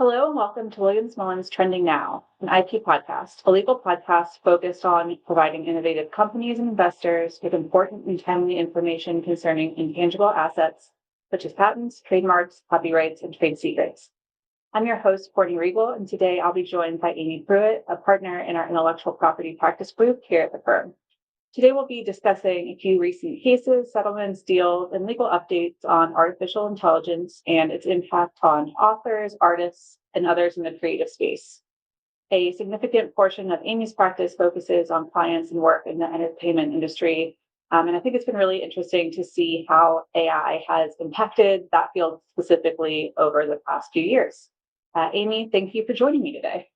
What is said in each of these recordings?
Hello and welcome to Williams Mullen's Trending Now, an IP podcast, a legal podcast focused on providing innovative companies and investors with important and timely information concerning intangible assets, such as patents, trademarks, copyrights, and trade secrets. I'm your host, Courtney Regal, and today I'll be joined by Amy Pruitt, a partner in our intellectual property practice group here at the firm. Today, we'll be discussing a few recent cases, settlements, deals, and legal updates on artificial intelligence and its impact on authors, artists, and others in the creative space. A significant portion of Amy's practice focuses on clients and work in the entertainment industry. And I think it's been really interesting to see how AI has impacted that field specifically over the past few years. Amy, thank you for joining me today.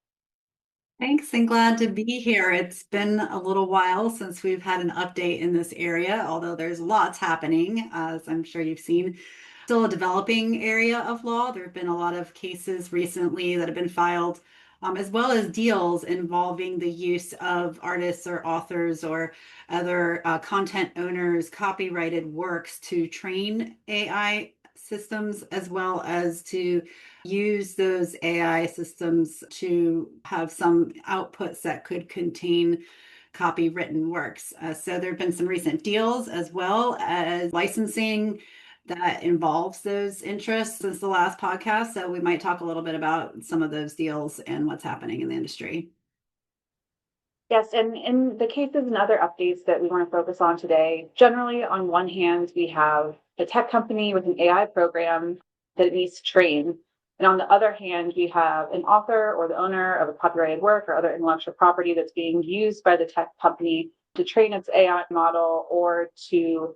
Thanks, and glad to be here. It's been a little while since we've had an update in this area, although there's lots happening, as I'm sure you've seen. Still a developing area of law. There have been a lot of cases recently that have been filed, as well as deals involving the use of artists or authors or other content owners' copyrighted works to train AI systems, as well as to use those AI systems to have some outputs that could contain copywritten works. So there have been some recent deals as well as licensing that involves those interests since the last podcast. So we might talk a little bit about some of those deals and what's happening in the industry. Yes, and in the cases and other updates that we want to focus on today, generally on one hand, we have a tech company with an AI program that it needs to train. And on the other hand, we have an author or the owner of a copyrighted work or other intellectual property that's being used by the tech company to train its AI model or to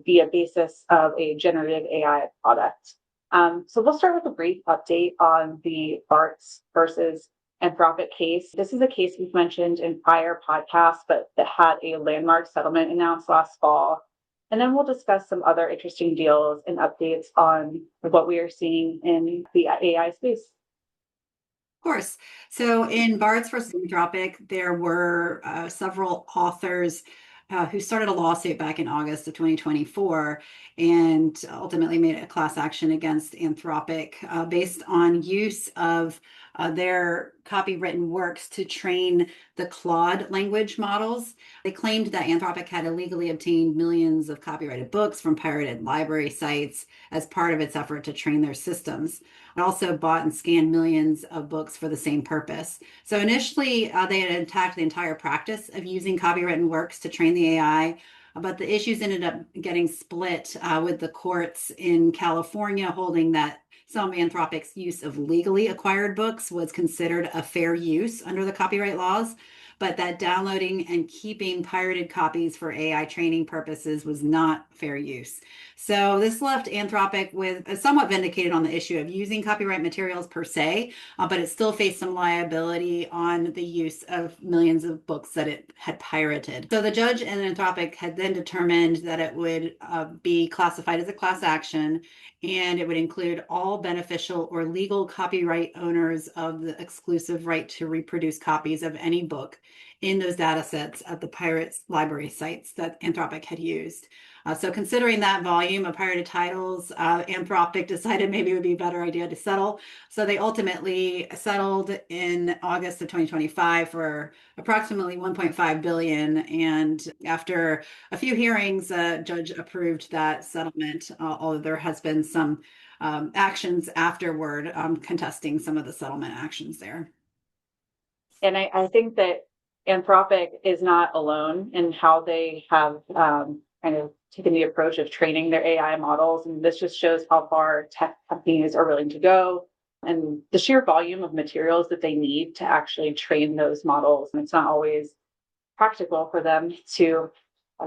be a basis of a generative AI product. So we'll start with a brief update on the Bartz versus Anthropic case. This is a case we've mentioned in prior podcasts, but that had a landmark settlement announced last fall. And then we'll discuss some other interesting deals and updates on what we are seeing in the AI space. Of course. So in Bartz versus Anthropic, there were several authors who started a lawsuit back in August of 2024 and ultimately made a class action against Anthropic based on use of their copywritten works to train the Claude language models. They claimed that Anthropic had illegally obtained millions of copyrighted books from pirated library sites as part of its effort to train their systems. It also bought and scanned millions of books for the same purpose. So initially, they had attacked the entire practice of using copywritten works to train the AI. But the issues ended up getting split with the courts in California holding that some of Anthropic's use of legally acquired books was considered a fair use under the copyright laws, but that downloading and keeping pirated copies for AI training purposes was not fair use. So this left Anthropic with somewhat vindicated on the issue of using copyright materials per se, but it still faced some liability on the use of millions of books that it had pirated. So the judge in Anthropic had then determined that it would be classified as a class action, and it would include all beneficial or legal copyright owners of the exclusive right to reproduce copies of any book in those data sets at the pirates library sites that Anthropic had used. So considering that volume of pirated titles, Anthropic decided maybe it would be a better idea to settle. So they ultimately settled in August of 2025 for approximately 1.5 billion. And after a few hearings, a judge approved that settlement, although there has been some actions afterward contesting some of the settlement actions there. And I think that Anthropic is not alone in how they have kind of taken the approach of training their AI models. And this just shows how far tech companies are willing to go and the sheer volume of materials that they need to actually train those models. And it's not always practical for them to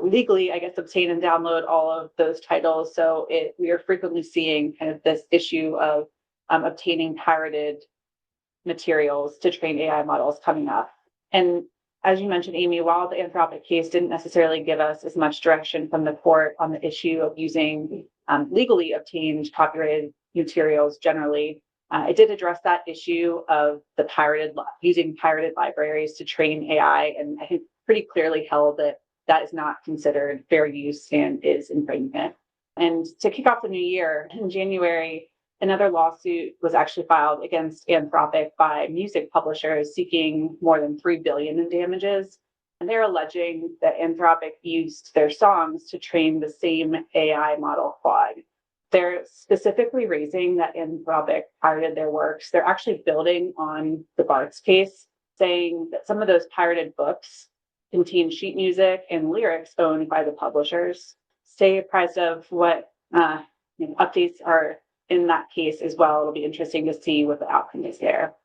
legally, I guess, obtain and download all of those titles. So we are frequently seeing kind of this issue of obtaining pirated materials to train AI models coming up. And as you mentioned, Amy, while the Anthropic case didn't necessarily give us as much direction from the court on the issue of using legally obtained copyrighted materials generally, it did address that issue of using pirated libraries to train AI, and I think pretty clearly held that that is not considered fair use and is infringement. And to kick off the new year, in January, Another lawsuit was actually filed against Anthropic by music publishers seeking more than 3 billion in damages. And they're alleging that Anthropic used their songs to train the same AI model Claude. They're specifically raising that Anthropic pirated their works. They're actually building on the Bart's case, saying that some of those pirated books contain sheet music and lyrics owned by the publishers. Stay apprised of what updates are in that case as well. It'll be interesting to see what the outcome is there.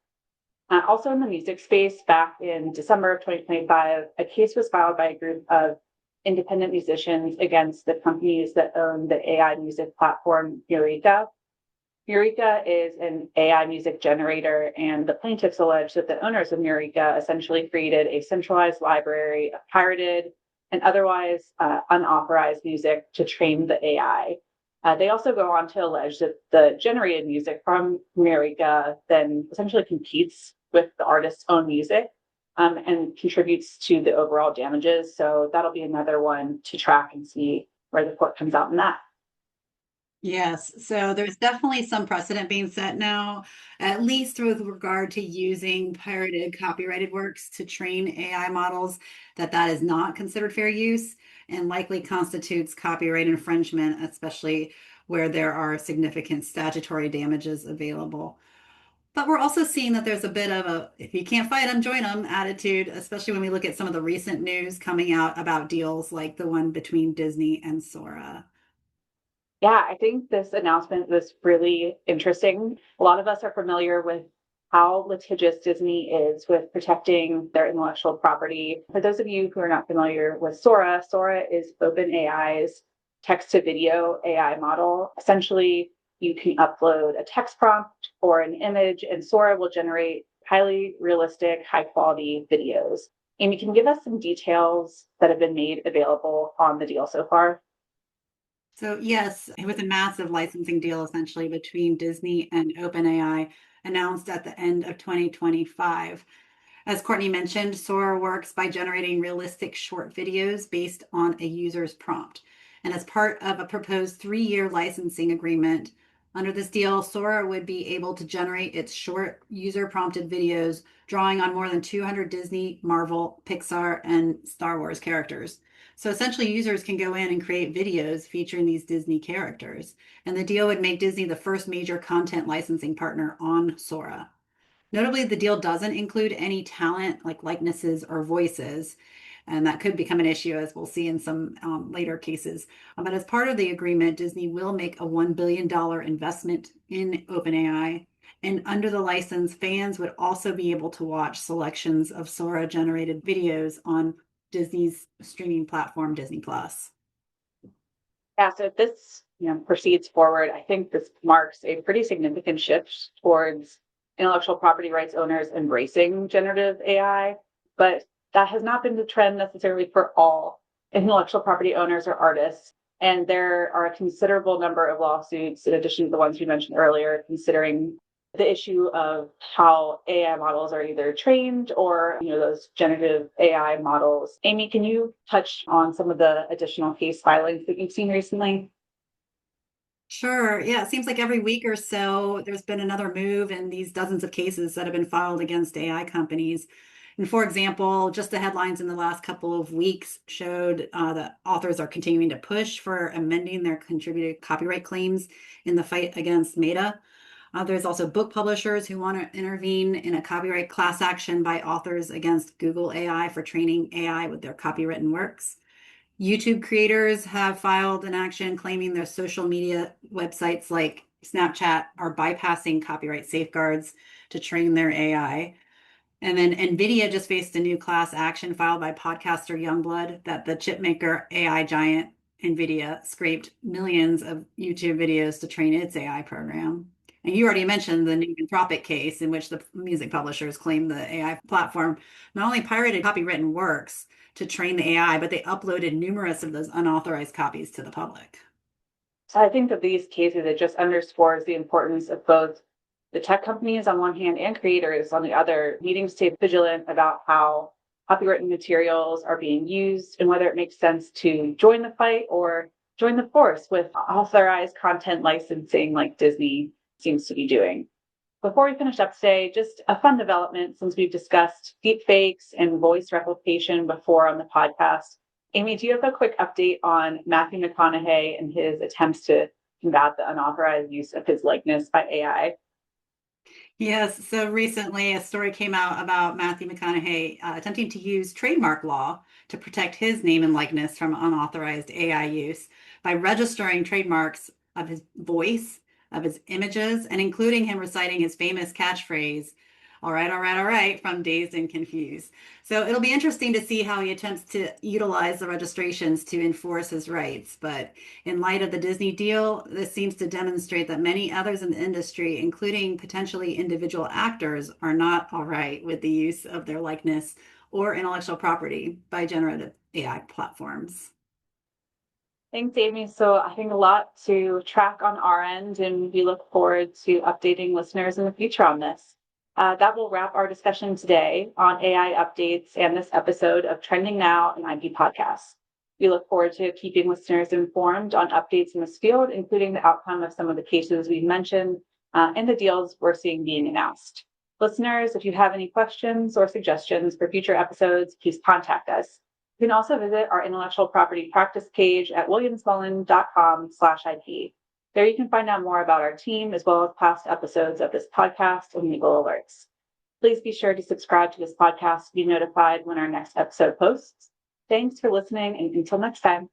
Also in the music space, back in December of 2025, a case was filed by a group of independent musicians against the companies that own the AI music platform Eureka. Eureka is an AI music generator, and the plaintiffs allege that the owners of Eureka essentially created a centralized library of pirated and otherwise unauthorized music to train the AI. They also go on to allege that the generated music from Eureka then essentially competes with the artist's own music and contributes to the overall damages. So that'll be another one to track and see where the court comes out in that. Yes, so there's definitely some precedent being set now, at least with regard to using pirated copyrighted works to train AI models, that is not considered fair use and likely constitutes copyright infringement, especially where there are significant statutory damages available. But we're also seeing that there's a bit of a if you can't fight them, join them attitude, especially when we look at some of the recent news coming out about deals like the one between Disney and Sora. Yeah, I think this announcement was really interesting. A lot of us are familiar with how litigious Disney is with protecting their intellectual property. For those of you who are not familiar with Sora, Sora is OpenAI's text to video AI model. Essentially, you can upload a text prompt or an image, and Sora will generate highly realistic, high quality videos. Amy, can you give us some details that have been made available on the deal so far? So yes, it was a massive licensing deal essentially between Disney and OpenAI announced at the end of 2025. As Courtney mentioned, Sora works by generating realistic short videos based on a user's prompt. And as part of a proposed 3-year licensing agreement, under this deal, Sora would be able to generate its short user prompted videos, drawing on more than 200 Disney, Marvel, Pixar, and Star Wars characters. So essentially, users can go in and create videos featuring these Disney characters. And the deal would make Disney the first major content licensing partner on Sora. Notably, the deal doesn't include any talent like likenesses or voices, and that could become an issue as we'll see in some later cases. But as part of the agreement, Disney will make a $1 billion investment in OpenAI. And under the license, fans would also be able to watch selections of Sora generated videos on Disney's streaming platform, Disney Plus. Yeah, so if this proceeds forward, I think this marks a pretty significant shift towards intellectual property rights owners embracing generative AI. But that has not been the trend necessarily for all intellectual property owners or artists. And there are a considerable number of lawsuits, in addition to the ones you mentioned earlier, considering the issue of how AI models are either trained or those generative AI models. Amy, can you touch on some of the additional case filings that you've seen recently? Sure. Yeah, it seems like every week or so there's been another move in these dozens of cases that have been filed against AI companies. And for example, just the headlines in the last couple of weeks showed that authors are continuing to push for amending their contributed copyright claims in the fight against Meta. There's also book publishers who want to intervene in a copyright class action by authors against Google AI for training AI with their copywritten works. YouTube creators have filed an action claiming their social media websites like Snapchat are bypassing copyright safeguards to train their AI. And then NVIDIA just faced a new class action filed by podcaster Youngblood that the chipmaker AI giant NVIDIA scraped millions of YouTube videos to train its AI program. And you already mentioned the new Anthropic case in which the music publishers claimed the AI platform not only pirated copywritten works to train the AI, but they uploaded numerous of those unauthorized copies to the public. So I think that these cases, it just underscores the importance of both the tech companies on one hand and creators on the other, needing to stay vigilant about how copywritten materials are being used and whether it makes sense to join the fight or join the force with authorized content licensing like Disney. seems to be doing. Before we finish up today, just a fun development since we've discussed deepfakes and voice replication before on the podcast. Amy, do you have a quick update on Matthew McConaughey and his attempts to combat the unauthorized use of his likeness by AI? Yes, so recently a story came out about Matthew McConaughey attempting to use trademark law to protect his name and likeness from unauthorized AI use by registering trademarks of his voice, of his images, and including him reciting his famous catchphrase, all right, from Dazed and Confused. So it'll be interesting to see how he attempts to utilize the registrations to enforce his rights. But in light of the Disney deal, this seems to demonstrate that many others in the industry, including potentially individual actors, are not all right with the use of their likeness or intellectual property by generative AI platforms. Thanks, Amy. So I think a lot to track on our end, and we look forward to updating listeners in the future on this. That will wrap our discussion today on AI updates and this episode of Trending Now and IP Podcasts. We look forward to keeping listeners informed on updates in this field, including the outcome of some of the cases we've mentioned and the deals we're seeing being announced. Listeners, if you have any questions or suggestions for future episodes, please contact us. You can also visit our intellectual property practice page at williamsmullen.com/IP. There you can find out more about our team as well as past episodes of this podcast and legal alerts. Please be sure to subscribe to this podcast to be notified when our next episode posts. Thanks for listening, and until next time.